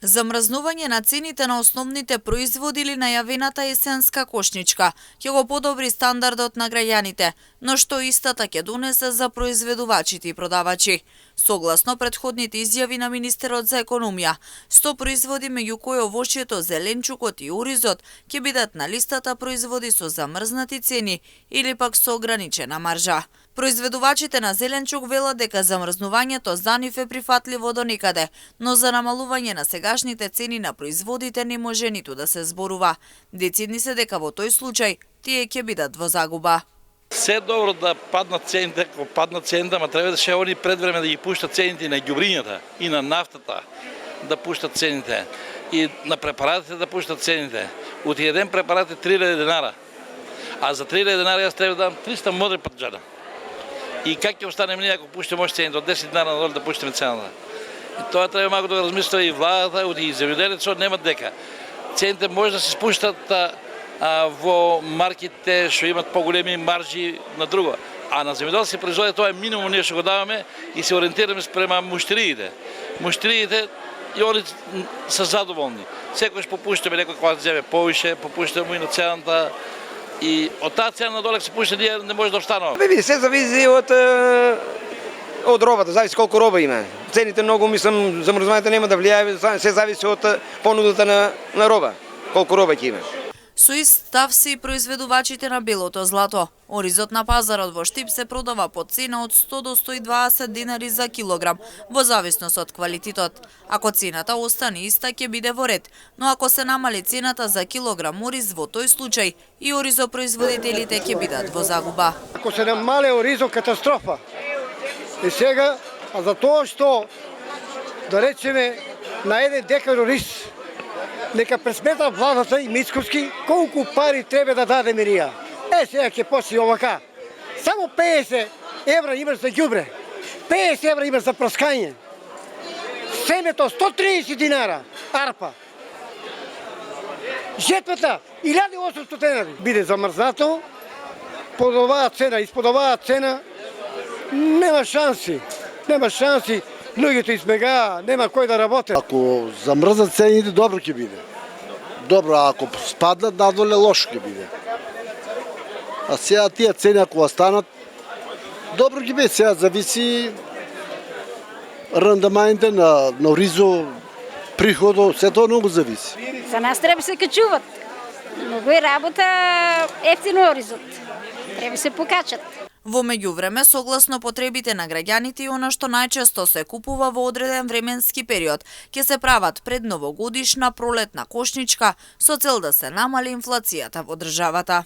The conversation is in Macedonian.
Замрзнување на цените на основните производи или најавената есенска кошничка ќе го подобри стандардот на граѓаните, но што истата ќе донесе за произведувачите и продавачи. Согласно претходните изјави на министерот за економија, 100 производи меѓу кои овошјето, зеленчукот и оризот ќе бидат на листата производи со замрзнати цени или пак со ограничена маржа. Произведувачите на зеленчук велат дека замрзнувањето за нив е прифатливо до некаде, но за намалување на сегашните цени на производите не може ниту да се зборува. Децидни се дека во тој случај тие ќе бидат во загуба. Се добро да паднат цените, ако паднат цените, ама треба да се они пред време да ги пуштат цените на ѓубрињата и на нафтата, да пуштат цените и на препаратите да пуштат цените. Од еден препарат е 3000 денара, а за 3000 денара јас треба да дам 300 модри паджана. И как ќе останем ние ако пуштиме още цените од 10 денара надолу да пуштиме цената? И тоа треба малку да размислува и владата, и земјоделецот немат дека цените може да се спуштат во маркетите што имат поголеми маржи на друго. А на земјоделски производи тоа е минимум ние што го даваме и се ориентираме спрема муштериите. Муштериите и они се задоволни. Секојаш попуштаме некој кога земе повише, попуштаме му и на цената. И од таа цена надоле се пушти ние не може да останува. Се зависи од робата, зависи колку роба има. Цените многу, мислам, замрзнувањето нема да влијае, се зависи од понудата на роба, колку роба ќе има. Со ист став се и произведувачите на белото злато. Оризот на пазарот во Штип се продава по цена од 100 до 120 денари за килограм, во зависност од квалитетот. Ако цената остане иста, ќе биде во ред, но ако се намали цената за килограм ориз, во тој случај и оризопроизводителите ќе бидат во загуба. Ако се намале оризот, катастрофа. И сега, а за тоа што, да речеме, на еден декар ориз, нека пресмета владата и Мицкоски колку пари треба да даде ние. Сега ќе почне овака. Само 50 евра имаш за ѓубре, 50 евра имаш за праскање. Семето 130 динара, арпа. Жетвата 1800 денари. Биде замрзнато, под оваа цена, испод оваа цена, нема шанси. Нема шанси. Луѓето избегаа, нема кој да работи. Ако замрзнат цените, добро ќе биде. Добро, а ако спаднат надоле, лошо ќе биде. А сега тие цени ако останат, добро ќе биде. Сега зависи рандаманите на оризо, приходо, се тоа многу зависи. За нас треба се качуват. Многу е работа, ефтино оризот. Треба се покачат. Во меѓувреме, согласно потребите на граѓаните и она што најчесто се купува во одреден временски период, ќе се прават предновогодишна пролетна кошничка со цел да се намали инфлацијата во државата.